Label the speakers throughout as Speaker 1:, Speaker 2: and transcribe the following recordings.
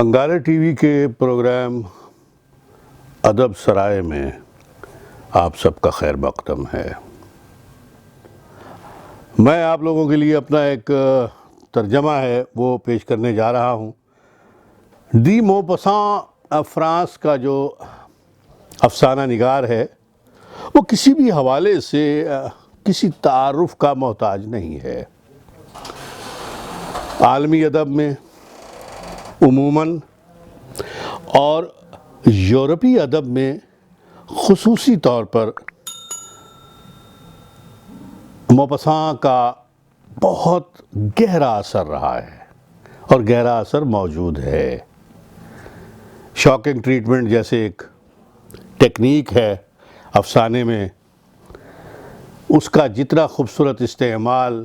Speaker 1: انگارہ T V کے programme ادب سرائے میں آپ سب کا خیر مقدم ہے۔ میں آپ لوگوں کے لیے اپنا ایک ترجمہ ہے وہ پیش کرنے جا رہا ہوں۔ دی موپساں فرانس کا جو افسانہ نگار ہے وہ کسی بھی حوالے سے کسی تعارف کا محتاج نہیں ہے۔ عالمی ادب میں عموماً اور یورپی ادب میں خصوصی طور پر موپساں کا بہت گہرا اثر رہا ہے اور گہرا اثر موجود ہے۔ شاکنگ ٹریٹمنٹ جیسے ایک ٹیکنیک ہے افسانے میں، اس کا جتنا خوبصورت استعمال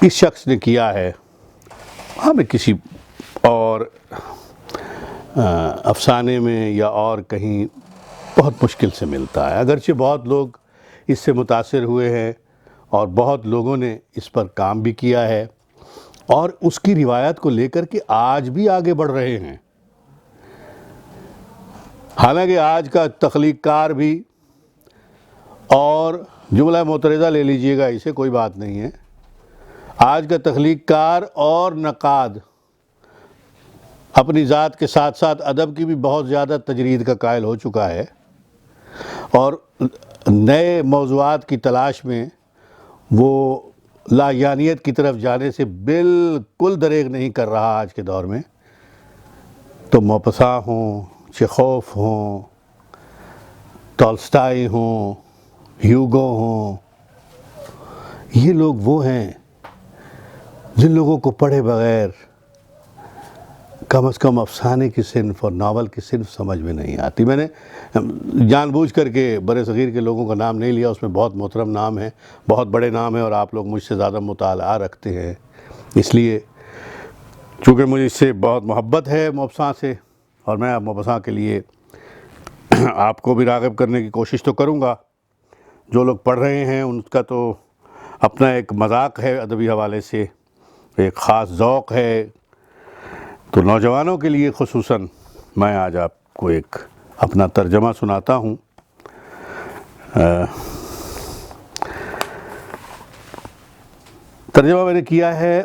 Speaker 1: اس شخص نے کیا ہے ہمیں کسی اور افسانے میں یا اور کہیں بہت مشکل سے ملتا ہے۔ اگرچہ بہت لوگ اس سے متاثر ہوئے ہیں اور بہت لوگوں نے اس پر کام بھی کیا ہے اور اس کی روایت کو لے کر کے آج بھی آگے بڑھ رہے ہیں۔ حالانکہ آج کا تخلیق کار بھی، اور جملہ معترضہ لے لیجئے گا، اسے کوئی بات نہیں ہے، آج کا تخلیق کار اور نقاد اپنی ذات کے ساتھ ساتھ ادب کی بھی بہت زیادہ تجرید کا قائل ہو چکا ہے اور نئے موضوعات کی تلاش میں وہ لایعنیت کی طرف جانے سے بالکل دریغ نہیں کر رہا آج کے دور میں۔ تو موپساں ہوں، چیخوف ہوں، ٹالسٹائی ہوں، ہیوگو ہوں، یہ لوگ وہ ہیں جن لوگوں کو پڑھے بغیر کم از کم افسانے کی صنف اور ناول کی صنف سمجھ میں نہیں آتی۔ میں نے جان بوجھ کر کے بر صغیر کے لوگوں کا نام نہیں لیا، اس میں بہت محترم نام ہیں، بہت بڑے نام ہیں اور آپ لوگ مجھ سے زیادہ مطالعہ رکھتے ہیں، اس لیے چونکہ مجھے اس سے بہت محبت ہے موپساں سے، اور میں موپساں کے لیے آپ کو بھی راغب کرنے کی کوشش تو کروں گا۔ جو لوگ پڑھ رہے ہیں ان کا تو اپنا ایک مذاق ہے ادبی حوالے سے، ایک خاص ذوق ہے، تو نوجوانوں کے لیے خصوصاً میں آج آپ کو ایک اپنا ترجمہ سناتا ہوں۔ ترجمہ میں نے کیا ہے،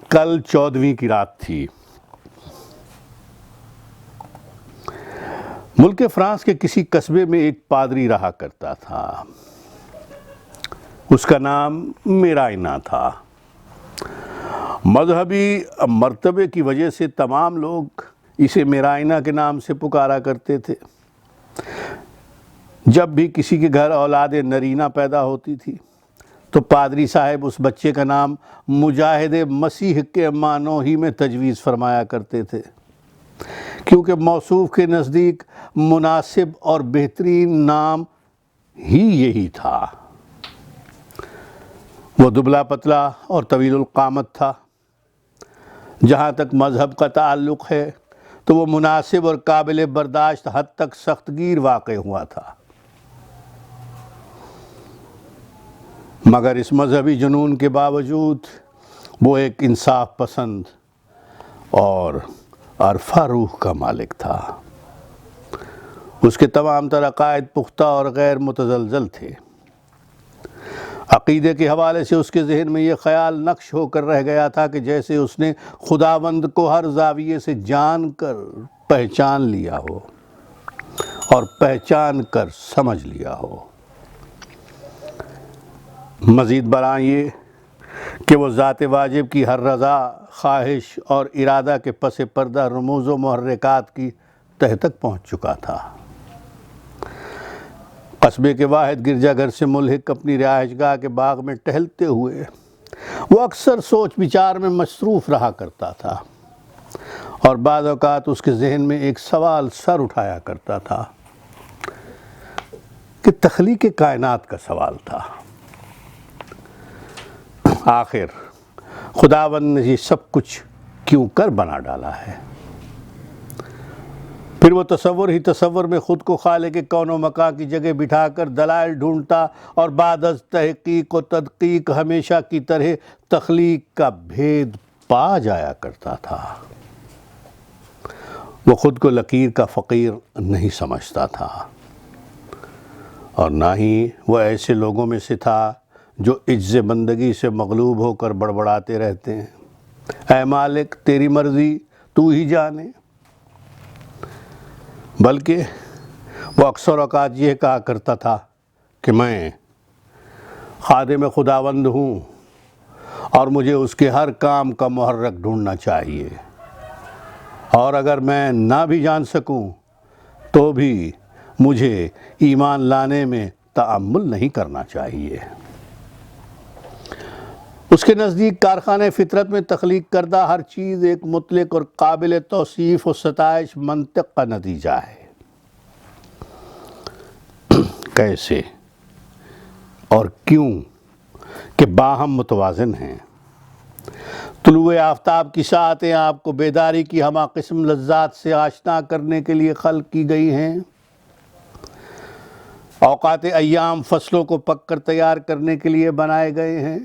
Speaker 1: کل 14ویں کی رات تھی۔ ملک فرانس کے کسی قصبے میں ایک پادری رہا کرتا تھا۔ اس کا نام میرائنا تھا۔ مذہبی مرتبے کی وجہ سے تمام لوگ اسے میرائنا کے نام سے پکارا کرتے تھے۔ جب بھی کسی کے گھر اولاد نرینہ پیدا ہوتی تھی تو پادری صاحب اس بچے کا نام مجاہد مسیح کے معنوں ہی میں تجویز فرمایا کرتے تھے، کیونکہ موصوف کے نزدیک مناسب اور بہترین نام ہی یہی تھا۔ وہ دبلا پتلا اور طویل القامت تھا۔ جہاں تک مذہب کا تعلق ہے تو وہ مناسب اور قابل برداشت حد تک سخت گیر واقع ہوا تھا، مگر اس مذہبی جنون کے باوجود وہ ایک انصاف پسند اور عرفہ روح کا مالک تھا۔ اس کے تمام تر عقائد پختہ اور غیر متزلزل تھے۔ عقیدے کے حوالے سے اس کے ذہن میں یہ خیال نقش ہو کر رہ گیا تھا کہ جیسے اس نے خداوند کو ہر زاویے سے جان کر پہچان لیا ہو اور پہچان کر سمجھ لیا ہو۔ مزید برآں یہ کہ وہ ذات واجب کی ہر رضا، خواہش اور ارادہ کے پس پردہ رموز و محرکات کی تہ تک پہنچ چکا تھا۔ قصبے کے واحد گرجا گھر سے ملحق اپنی رہائش گاہ کے باغ میں ٹہلتے ہوئے وہ اکثر سوچ بچار میں مصروف رہا کرتا تھا، اور بعض اوقات اس کے ذہن میں ایک سوال سر اٹھایا کرتا تھا کہ تخلیق کائنات کا سوال تھا۔ آخر خداوند نے یہ سب کچھ کیوں کر بنا ڈالا ہے؟ پھر وہ تصور ہی تصور میں خود کو خالق کون و مکان کی جگہ بٹھا کر دلائل ڈھونڈتا اور بعد از تحقیق و تدقیق ہمیشہ کی طرح تخلیق کا بھید پا جایا کرتا تھا۔ وہ خود کو لکیر کا فقیر نہیں سمجھتا تھا، اور نہ ہی وہ ایسے لوگوں میں سے تھا جو عجز بندگی سے مغلوب ہو کر بڑبڑاتے رہتے ہیں، اے مالک تیری مرضی تو ہی جانے، بلکہ وہ اکثر اوقات یہ کہا کرتا تھا کہ میں خادم خداوند ہوں اور مجھے اس کے ہر کام کا محرک ڈھونڈنا چاہیے، اور اگر میں نہ بھی جان سکوں تو بھی مجھے ایمان لانے میں تأمل نہیں کرنا چاہیے۔ اس کے نزدیک کارخانے فطرت میں تخلیق کردہ ہر چیز ایک مطلق اور قابل توصیف و ستائش منطق کا نتیجہ ہے۔ کیسے اور کیوں کہ باہم متوازن ہیں۔ طلوع آفتاب کی ساعتیں آپ کو بیداری کی ہمہ قسم لذات سے آشنا کرنے کے لیے خلق کی گئی ہیں۔ اوقات ایام فصلوں کو پک کر تیار کرنے کے لیے بنائے گئے ہیں۔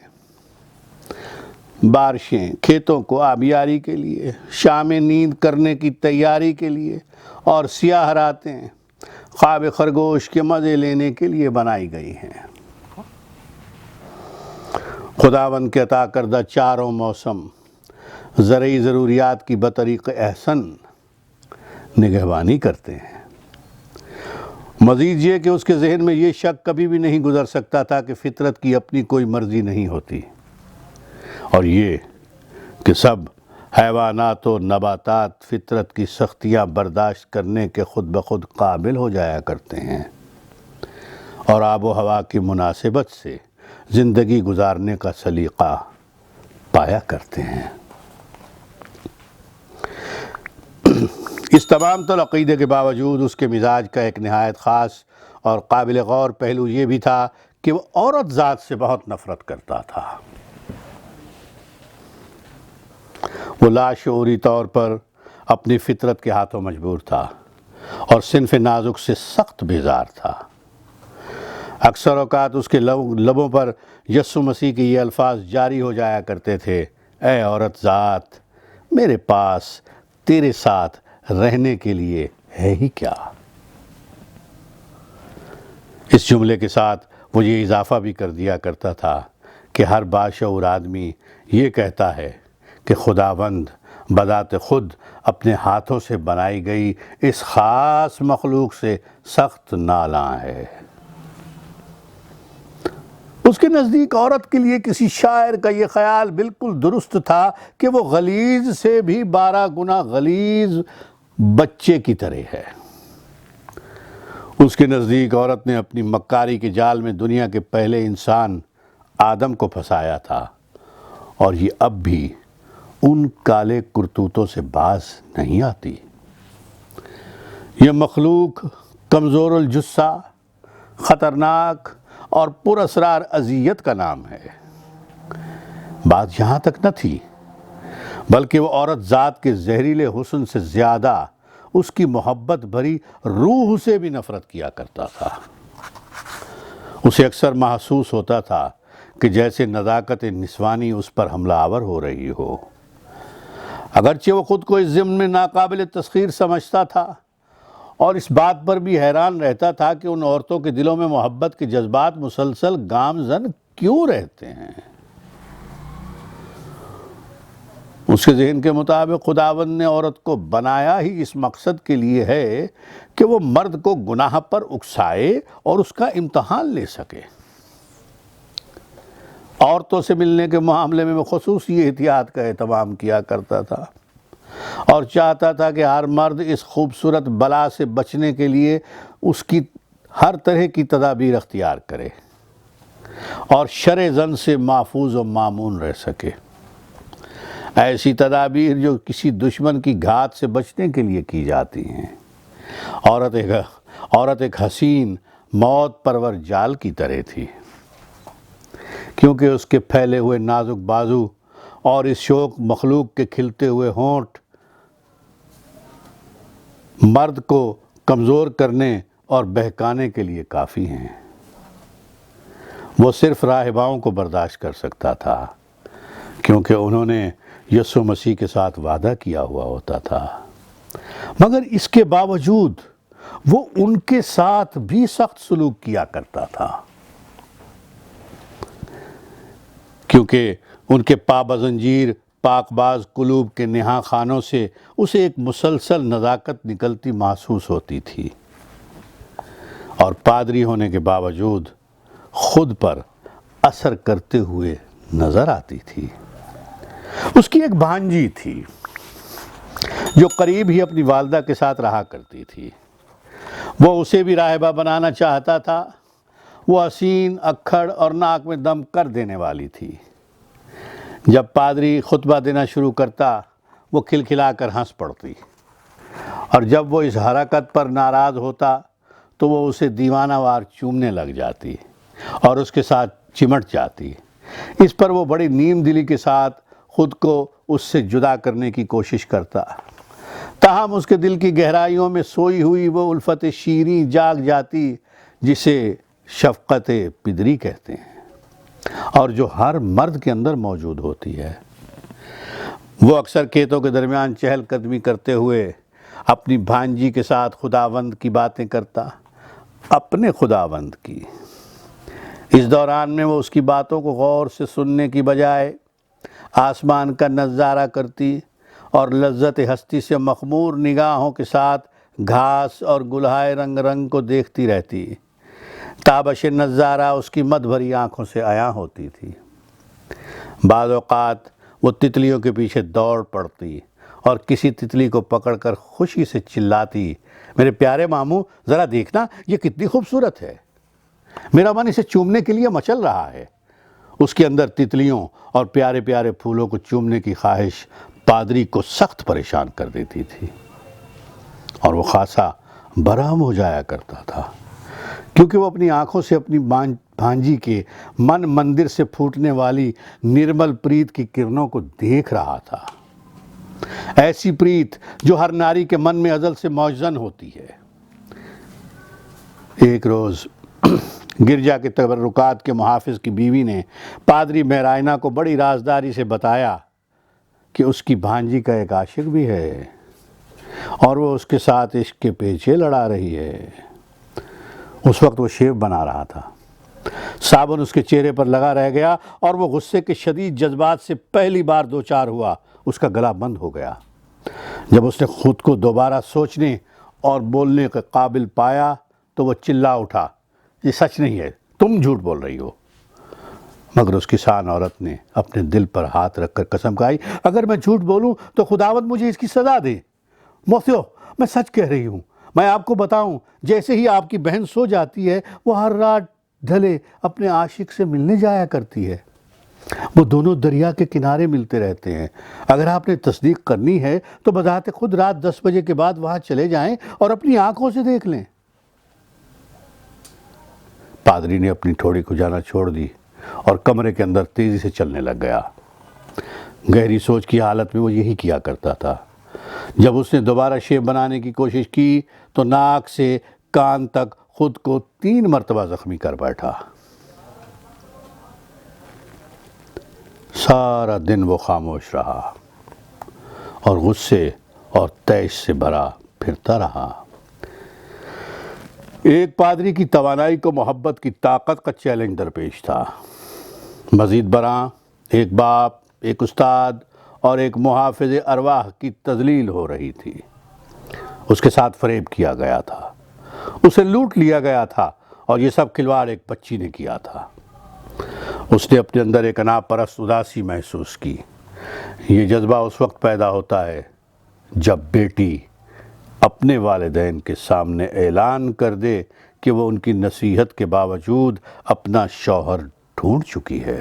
Speaker 1: بارشیں کھیتوں کو آبیاری کے لیے، شام نیند کرنے کی تیاری کے لیے، اور سیاہ راتیں خواب خرگوش کے مزے لینے کے لیے بنائی گئی ہیں۔ خداوند کے عطا کردہ چاروں موسم زرعی ضروریات کی بطریق احسن نگہبانی کرتے ہیں۔ مزید یہ کہ اس کے ذہن میں یہ شک کبھی بھی نہیں گزر سکتا تھا کہ فطرت کی اپنی کوئی مرضی نہیں ہوتی، اور یہ کہ سب حیوانات و نباتات فطرت کی سختیاں برداشت کرنے کے خود بخود قابل ہو جایا کرتے ہیں، اور آب و ہوا کی مناسبت سے زندگی گزارنے کا سلیقہ پایا کرتے ہیں۔ اس تمام تر عقیدے کے باوجود اس کے مزاج کا ایک نہایت خاص اور قابل غور پہلو یہ بھی تھا کہ وہ عورت ذات سے بہت نفرت کرتا تھا۔ وہ لاشعوری طور پر اپنی فطرت کے ہاتھوں مجبور تھا اور صنف نازک سے سخت بیزار تھا۔ اکثر اوقات اس کے لبوں پر یسوع مسیح کے یہ الفاظ جاری ہو جایا کرتے تھے، اے عورت ذات، میرے پاس تیرے ساتھ رہنے کے لیے ہے ہی کیا۔ اس جملے کے ساتھ وہ یہ اضافہ بھی کر دیا کرتا تھا کہ ہر باشعور آدمی یہ کہتا ہے کہ خداوند بذات خود اپنے ہاتھوں سے بنائی گئی اس خاص مخلوق سے سخت نالاں ہے۔ اس کے نزدیک عورت کے لیے کسی شاعر کا یہ خیال بالکل درست تھا کہ وہ غلیظ سے بھی 12 گنا غلیظ بچے کی طرح ہے۔ اس کے نزدیک عورت نے اپنی مکاری کے جال میں دنیا کے پہلے انسان آدم کو پھنسایا تھا، اور یہ اب بھی ان کالے کرتوتوں سے باز نہیں آتی۔ یہ مخلوق کمزور الجثہ، خطرناک اور پر اسرار اذیت کا نام ہے۔ بات یہاں تک نہ تھی، بلکہ وہ عورت ذات کے زہریلے حسن سے زیادہ اس کی محبت بھری روح سے بھی نفرت کیا کرتا تھا۔ اسے اکثر محسوس ہوتا تھا کہ جیسے نزاکت نسوانی اس پر حملہ آور ہو رہی ہو۔ اگرچہ وہ خود کو اس ضمن میں ناقابل تسخیر سمجھتا تھا، اور اس بات پر بھی حیران رہتا تھا کہ ان عورتوں کے دلوں میں محبت کے جذبات مسلسل گامزن کیوں رہتے ہیں۔ اس کے ذہن کے مطابق خداوند نے عورت کو بنایا ہی اس مقصد کے لیے ہے کہ وہ مرد کو گناہ پر اکسائے اور اس کا امتحان لے سکے۔ عورتوں سے ملنے کے معاملے میں وہ خصوصی احتیاط کا اہتمام کیا کرتا تھا، اور چاہتا تھا کہ ہر مرد اس خوبصورت بلا سے بچنے کے لیے اس کی ہر طرح کی تدابیر اختیار کرے اور شرع زن سے محفوظ و مامون رہ سکے۔ ایسی تدابیر جو کسی دشمن کی گھات سے بچنے کے لیے کی جاتی ہیں۔ عورت ایک حسین موت پرور جال کی طرح تھی، کیونکہ اس کے پھیلے ہوئے نازک بازو اور اس شوق مخلوق کے کھلتے ہوئے ہونٹ مرد کو کمزور کرنے اور بہکانے کے لیے کافی ہیں۔ وہ صرف راہباؤں کو برداشت کر سکتا تھا، کیونکہ انہوں نے یسوع مسیح کے ساتھ وعدہ کیا ہوا ہوتا تھا، مگر اس کے باوجود وہ ان کے ساتھ بھی سخت سلوک کیا کرتا تھا، کیونکہ ان کے پابزنجیر پاک باز قلوب کے نہا خانوں سے اسے ایک مسلسل نزاکت نکلتی محسوس ہوتی تھی، اور پادری ہونے کے باوجود خود پر اثر کرتے ہوئے نظر آتی تھی۔ اس کی ایک بھانجی تھی جو قریب ہی اپنی والدہ کے ساتھ رہا کرتی تھی۔ وہ اسے بھی راہبہ بنانا چاہتا تھا۔ وہ حسین، اکھڑ اور ناک میں دم کر دینے والی تھی۔ جب پادری خطبہ دینا شروع کرتا وہ کھلکھلا کر ہنس پڑتی، اور جب وہ اس حرکت پر ناراض ہوتا تو وہ اسے دیوانہ وار چومنے لگ جاتی اور اس کے ساتھ چمٹ جاتی۔ اس پر وہ بڑی نیم دلی کے ساتھ خود کو اس سے جدا کرنے کی کوشش کرتا، تاہم اس کے دل کی گہرائیوں میں سوئی ہوئی وہ الفت شیریں جاگ جاتی جسے شفقت پدری کہتے ہیں، اور جو ہر مرد کے اندر موجود ہوتی ہے۔ وہ اکثر کھیتوں کے درمیان چہل قدمی کرتے ہوئے اپنی بھانجی کے ساتھ خداوند کی باتیں کرتا، اپنے خداوند کی۔ اس دوران میں وہ اس کی باتوں کو غور سے سننے کی بجائے آسمان کا نظارہ کرتی اور لذت ہستی سے مخمور نگاہوں کے ساتھ گھاس اور گلہائے رنگ رنگ کو دیکھتی رہتی۔ تابش نظارہ اس کی مد بھری آنکھوں سے عیاں ہوتی تھی۔ بعض اوقات وہ تتلیوں کے پیچھے دوڑ پڑتی اور کسی تتلی کو پکڑ کر خوشی سے چلاتی، میرے پیارے ماموں، ذرا دیکھنا یہ کتنی خوبصورت ہے، میرا من اسے چومنے کے لیے مچل رہا ہے۔ اس کے اندر تتلیوں اور پیارے پیارے پھولوں کو چومنے کی خواہش پادری کو سخت پریشان کر دیتی تھی، اور وہ خاصا برہم ہو جایا کرتا تھا، کیونکہ وہ اپنی آنکھوں سے اپنی بھانجی کے من مندر سے پھوٹنے والی نرمل پریت کی کرنوں کو دیکھ رہا تھا، ایسی پریت جو ہر ناری کے من میں ازل سے موجزن ہوتی ہے۔ ایک روز گرجا کے تبرکات کے محافظ کی بیوی نے پادری مہرائنا کو بڑی رازداری سے بتایا کہ اس کی بھانجی کا ایک عاشق بھی ہے اور وہ اس کے ساتھ عشق کے پیچھے لڑا رہی ہے۔ اس وقت وہ شیو بنا رہا تھا، صابن اس کے چہرے پر لگا رہ گیا اور وہ غصے کے شدید جذبات سے پہلی بار دوچار ہوا۔ اس کا گلا بند ہو گیا۔ جب اس نے خود کو دوبارہ سوچنے اور بولنے کے قابل پایا تو وہ چلا اٹھا، یہ سچ نہیں ہے، تم جھوٹ بول رہی ہو۔ مگر اس کسان عورت نے اپنے دل پر ہاتھ رکھ کر قسم کھائی، اگر میں جھوٹ بولوں تو خداوند مجھے اس کی سزا دے۔ موسیو، میں سچ کہہ رہی ہوں۔ میں آپ کو بتاؤں، جیسے ہی آپ کی بہن سو جاتی ہے وہ ہر رات ڈھلے اپنے عاشق سے ملنے جایا کرتی ہے۔ وہ دونوں دریا کے کنارے ملتے رہتے ہیں۔ اگر آپ نے تصدیق کرنی ہے تو بذات خود رات 10 بجے کے بعد وہاں چلے جائیں اور اپنی آنکھوں سے دیکھ لیں۔ پادری نے اپنی ٹھوڑی کو جانا چھوڑ دی اور کمرے کے اندر تیزی سے چلنے لگ گیا۔ گہری سوچ کی حالت میں وہ یہی کیا کرتا تھا۔ جب اس نے دوبارہ شیو بنانے کی کوشش کی تو ناک سے کان تک خود کو 3 مرتبہ زخمی کر بیٹھا۔ سارا دن وہ خاموش رہا اور غصے اور طیش سے بھرا پھرتا رہا۔ ایک پادری کی توانائی کو محبت کی طاقت کا چیلنج درپیش تھا۔ مزید برآں ایک باپ، ایک استاد اور ایک محافظ ارواح کی تذلیل ہو رہی تھی۔ اس کے ساتھ فریب کیا گیا تھا، اسے لوٹ لیا گیا تھا، اور یہ سب کھلواڑ ایک بچی نے کیا تھا۔ اس نے اپنے اندر ایک انا پرست اداسی محسوس کی۔ یہ جذبہ اس وقت پیدا ہوتا ہے جب بیٹی اپنے والدین کے سامنے اعلان کر دے کہ وہ ان کی نصیحت کے باوجود اپنا شوہر ڈھونڈ چکی ہے۔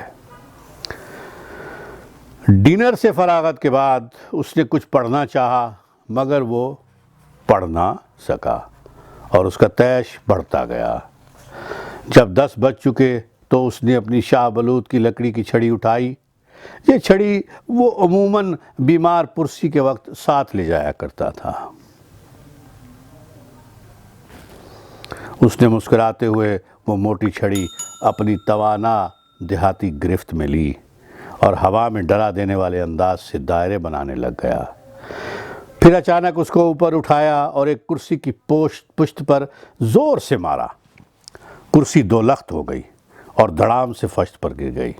Speaker 1: ڈنر سے فراغت کے بعد اس نے کچھ پڑھنا چاہا، مگر وہ پڑھ نہ سکا اور اس کا طیش بڑھتا گیا۔ جب 10 بج چکے تو اس نے اپنی شاہ بلوط کی لکڑی کی چھڑی اٹھائی۔ یہ چھڑی وہ عموماً بیمار پرسی کے وقت ساتھ لے جایا کرتا تھا۔ اس نے مسکراتے ہوئے وہ موٹی چھڑی اپنی توانا دیہاتی گرفت میں لی اور ہوا میں ڈرا دینے والے انداز سے دائرے بنانے لگ گیا۔ پھر اچانک اس کو اوپر اٹھایا اور ایک کرسی کی پشت پر زور سے مارا۔ کرسی دو لخت ہو گئی اور دھڑام سے فرش پر گر گئی۔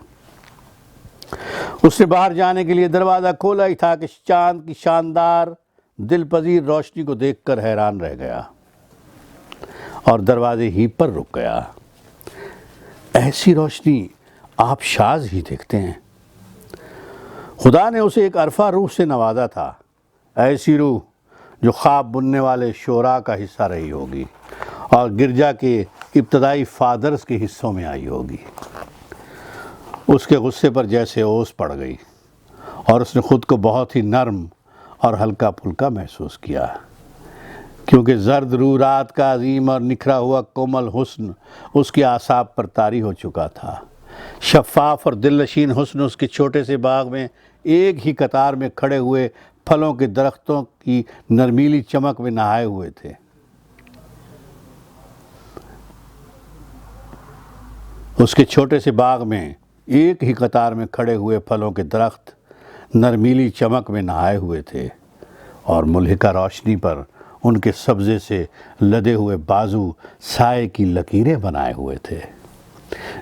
Speaker 1: اس نے باہر جانے کے لیے دروازہ کھولا ہی تھا کہ چاند کی شاندار دل پذیر روشنی کو دیکھ کر حیران رہ گیا اور دروازے ہی پر رک گیا۔ ایسی روشنی آپ شاذ ہی دیکھتے ہیں۔ خدا نے اسے ایک عرفہ روح سے نوازا تھا، ایسی روح جو خواب بننے والے شعراء کا حصہ رہی ہوگی اور گرجا کے ابتدائی فادرز کے حصوں میں آئی ہوگی۔ اس کے غصے پر جیسے اوس پڑ گئی اور اس نے خود کو بہت ہی نرم اور ہلکا پھلکا محسوس کیا، کیونکہ زرد روح رات کا عظیم اور نکھرا ہوا کومل حسن اس کے اعصاب پر طاری ہو چکا تھا۔ شفاف اور دل نشین حسن اس کے چھوٹے سے باغ میں ایک ہی قطار میں کھڑے ہوئے پھلوں کے درختوں کی نرمیلی چمک میں نہائے ہوئے تھے۔ اس کے چھوٹے سے باغ میں ایک ہی قطار میں کھڑے ہوئے پھلوں کے درخت نرمیلی چمک میں نہائے ہوئے تھے اور ملحقہ روشنی پر ان کے سبزے سے لدے ہوئے بازو سائے کی لکیریں بنائے ہوئے تھے،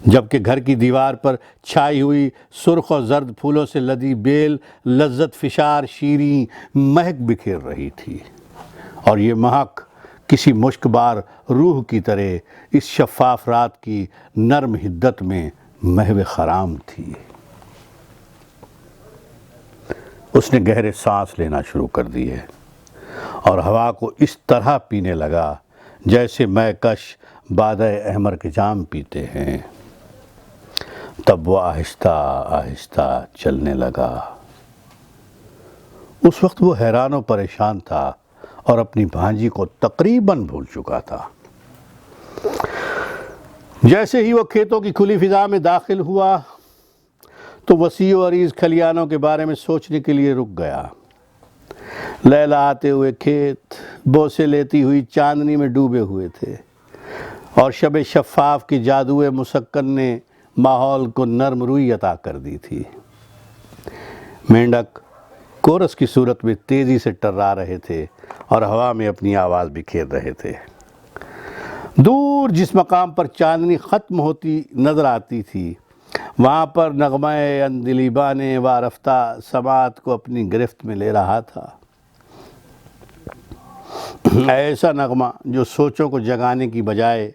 Speaker 1: جبکہ گھر کی دیوار پر چھائی ہوئی سرخ اور زرد پھولوں سے لدی بیل لذت فشار شیریں مہک بکھیر رہی تھی، اور یہ مہک کسی مشک بار روح کی طرح اس شفاف رات کی نرم حدت میں محو خرام تھی۔ اس نے گہرے سانس لینا شروع کر دیے اور ہوا کو اس طرح پینے لگا جیسے مے کش بادہ احمر کے جام پیتے ہیں۔ تب وہ آہستہ آہستہ چلنے لگا۔ اس وقت وہ حیران و پریشان تھا اور اپنی بھانجی کو تقریباً بھول چکا تھا۔ جیسے ہی وہ کھیتوں کی کھلی فضا میں داخل ہوا تو وسیع و عریض کھلیانوں کے بارے میں سوچنے کے لیے رک گیا۔ لہلہاتے ہوئے کھیت بوسے لیتی ہوئی چاندنی میں ڈوبے ہوئے تھے اور شب شفاف کی جادوئے مسکن نے ماحول کو نرم روئی عطا کر دی تھی۔ مینڈک کورس کی صورت میں تیزی سے ٹرا رہے تھے اور ہوا میں اپنی آواز بکھیر رہے تھے۔ دور جس مقام پر چاندنی ختم ہوتی نظر آتی تھی وہاں پر نغمہ عندلیبہ نے وارفتہ سماعت کو اپنی گرفت میں لے رہا تھا۔ ایسا نغمہ جو سوچوں کو جگانے کی بجائے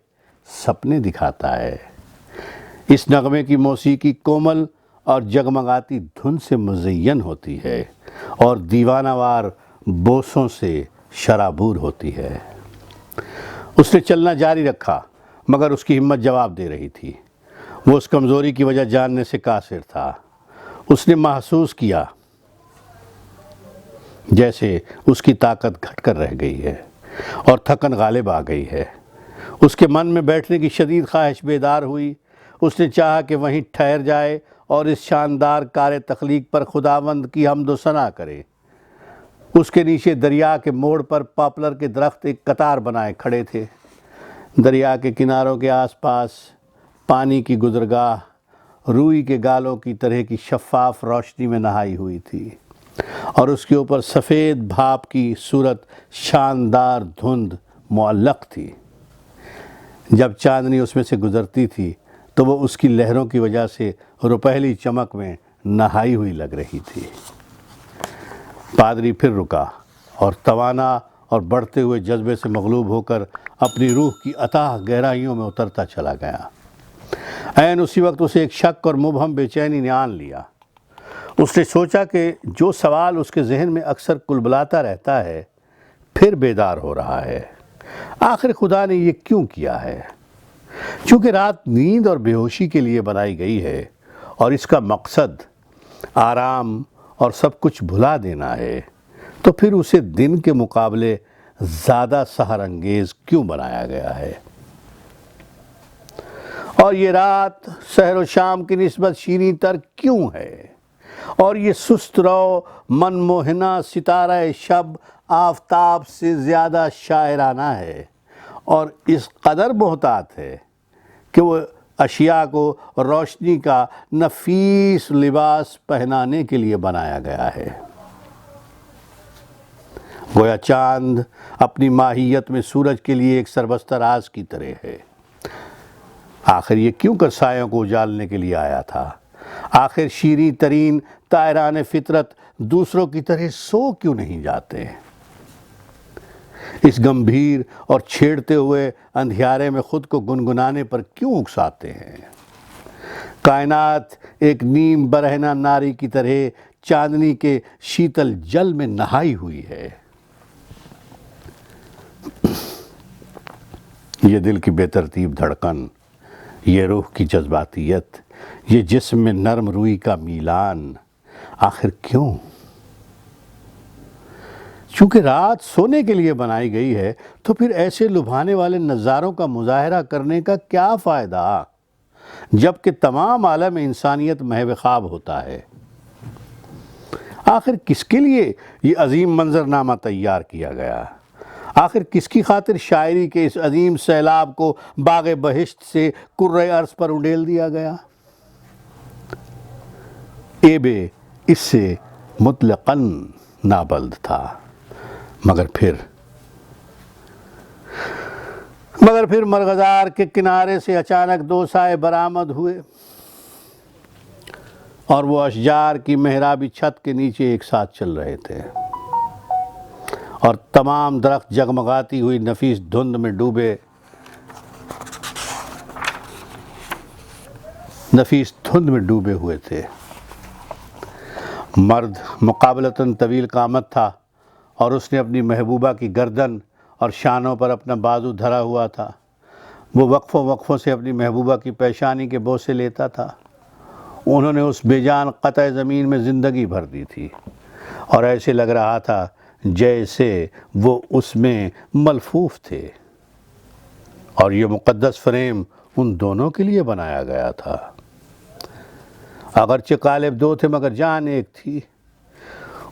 Speaker 1: سپنے دکھاتا ہے۔ اس نغمے کی موسیقی کومل اور جگمگاتی دھن سے مزین ہوتی ہے اور دیوانہ وار بوسوں سے شرابور ہوتی ہے۔ اس نے چلنا جاری رکھا مگر اس کی ہمت جواب دے رہی تھی۔ وہ اس کمزوری کی وجہ جاننے سے قاصر تھا۔ اس نے محسوس کیا جیسے اس کی طاقت گھٹ کر رہ گئی ہے اور تھکن غالب آ گئی ہے۔ اس کے من میں بیٹھنے کی شدید خواہش بیدار ہوئی۔ اس نے چاہا کہ وہیں ٹھہر جائے اور اس شاندار کار تخلیق پر خداوند کی حمد و ثنا کرے۔ اس کے نیچے دریا کے موڑ پر پاپلر کے درخت ایک قطار بنائے کھڑے تھے۔ دریا کے کناروں کے آس پاس پانی کی گزرگاہ روئی کے گالوں کی طرح کی شفاف روشنی میں نہائی ہوئی تھی اور اس کے اوپر سفید بھاپ کی صورت شاندار دھند معلق تھی۔ جب چاندنی اس میں سے گزرتی تھی تو وہ اس کی لہروں کی وجہ سے روپہلی چمک میں نہائی ہوئی لگ رہی تھی۔ پادری پھر رکا اور توانا اور بڑھتے ہوئے جذبے سے مغلوب ہو کر اپنی روح کی اتاہ گہرائیوں میں اترتا چلا گیا۔ عین اسی وقت اسے ایک شک اور مبہم بے چینی نے آن لیا۔ اس نے سوچا کہ جو سوال اس کے ذہن میں اکثر کلبلاتا رہتا ہے پھر بیدار ہو رہا ہے۔ آخر خدا نے یہ کیوں کیا ہے؟ چونکہ رات نیند اور بے ہوشی کے لیے بنائی گئی ہے اور اس کا مقصد آرام اور سب کچھ بھلا دینا ہے، تو پھر اسے دن کے مقابلے زیادہ سحر انگیز کیوں بنایا گیا ہے؟ اور یہ رات سحر و شام کی نسبت شیریں تر کیوں ہے؟ اور یہ سست رو من موہنہ ستارہ شب آفتاب سے زیادہ شاعرانہ ہے اور اس قدر محتاط ہے کہ وہ اشیاء کو روشنی کا نفیس لباس پہنانے کے لیے بنایا گیا ہے۔ گویا چاند اپنی ماہیت میں سورج کے لیے ایک سربستہ راز کی طرح ہے۔ آخر یہ کیوں کر سایوں کو اجالنے کے لیے آیا تھا؟ آخر شیریں ترین طائران فطرت دوسروں کی طرح سو کیوں نہیں جاتے؟ اس گمبھیر اور چھیڑتے ہوئے اندھیارے میں خود کو گنگنانے پر کیوں اکساتے ہیں؟ کائنات ایک نیم برہنہ ناری کی طرح چاندنی کے شیتل جل میں نہائی ہوئی ہے۔ یہ دل کی بے ترتیب دھڑکن، یہ روح کی جذباتیت، یہ جسم میں نرم روئی کا میلان، آخر کیوں؟ چونکہ رات سونے کے لیے بنائی گئی ہے تو پھر ایسے لبھانے والے نظاروں کا مظاہرہ کرنے کا کیا فائدہ جبکہ تمام عالم انسانیت محو خواب ہوتا ہے؟ آخر کس کے لیے یہ عظیم منظرنامہ تیار کیا گیا؟ آخر کس کی خاطر شاعری کے اس عظیم سیلاب کو باغ بہشت سے کرۂ ارض پر انڈیل دیا گیا؟ ایبے اس سے مطلقاً نابلد تھا، مگر پھر مرغزار کے کنارے سے اچانک دو سائے برآمد ہوئے اور وہ اشجار کی محرابی چھت کے نیچے ایک ساتھ چل رہے تھے، اور تمام درخت جگمگاتی ہوئی نفیس دھند میں ڈوبے ہوئے تھے۔ مرد مقابلتاً طویل قامت تھا اور اس نے اپنی محبوبہ کی گردن اور شانوں پر اپنا بازو دھرا ہوا تھا۔ وہ وقفوں سے اپنی محبوبہ کی پیشانی کے بوسے لیتا تھا۔ انہوں نے اس بے جان قطع زمین میں زندگی بھر دی تھی اور ایسے لگ رہا تھا جیسے وہ اس میں ملفوف تھے، اور یہ مقدس فریم ان دونوں کے لیے بنایا گیا تھا۔ اگرچہ قالب دو تھے مگر جان ایک تھی۔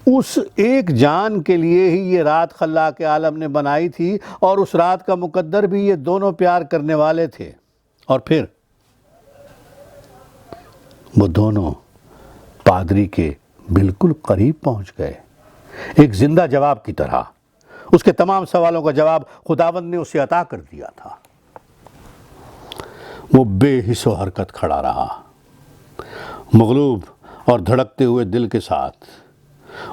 Speaker 1: اس ایک جان کے لیے ہی یہ رات خلاق عالم نے بنائی تھی، اور اس رات کا مقدر بھی یہ دونوں پیار کرنے والے تھے۔ اور پھر وہ دونوں پادری کے بالکل قریب پہنچ گئے، ایک زندہ جواب کی طرح۔ اس کے تمام سوالوں کا جواب خداوند نے اسے عطا کر دیا تھا۔ وہ بے حس و حرکت کھڑا رہا، مغلوب اور دھڑکتے ہوئے دل کے ساتھ۔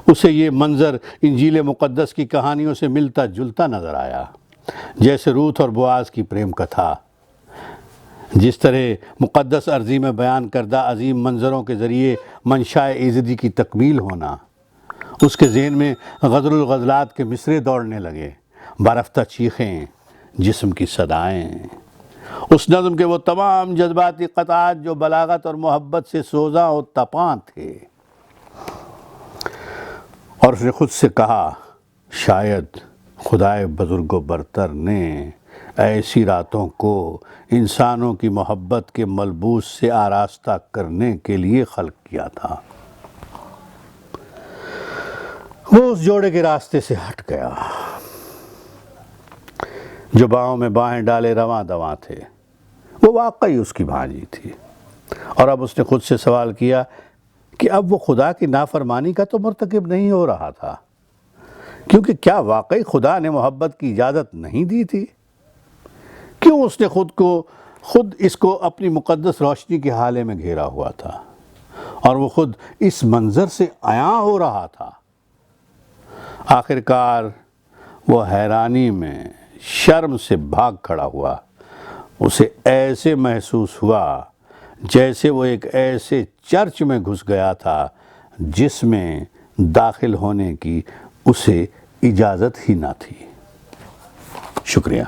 Speaker 1: اسے یہ منظر انجیل مقدس کی کہانیوں سے ملتا جلتا نظر آیا، جیسے روت اور بواز کی پریم کتھا۔ جس طرح مقدس ارضی میں بیان کردہ عظیم منظروں کے ذریعے منشاء ایزدی کی تکمیل ہونا، اس کے ذہن میں غزل الغزلات کے مصرعے دوڑنے لگے، برفتہ چیخیں، جسم کی صدائیں، اس نظم کے وہ تمام جذباتی قطعات جو بلاغت اور محبت سے سوزاں و تپاں تھے۔ اور اس نے خود سے کہا، شاید خدائے بزرگ و برتر نے ایسی راتوں کو انسانوں کی محبت کے ملبوس سے آراستہ کرنے کے لیے خلق کیا تھا۔ وہ اس جوڑے کے راستے سے ہٹ گیا جو باہوں میں باہیں ڈالے رواں دواں تھے۔ وہ واقعی اس کی بھانجی تھی، اور اب اس نے خود سے سوال کیا کہ اب وہ خدا کی نافرمانی کا تو مرتکب نہیں ہو رہا تھا، کیونکہ کیا واقعی خدا نے محبت کی اجازت نہیں دی تھی؟ کیوں اس نے خود اس کو اپنی مقدس روشنی کے حالے میں گھیرا ہوا تھا، اور وہ خود اس منظر سے عیاں ہو رہا تھا؟ آخرکار وہ حیرانی میں شرم سے بھاگ کھڑا ہوا۔ اسے ایسے محسوس ہوا جیسے وہ ایک ایسے چرچ میں گھس گیا تھا جس میں داخل ہونے کی اسے اجازت ہی نہ تھی۔ شکریہ۔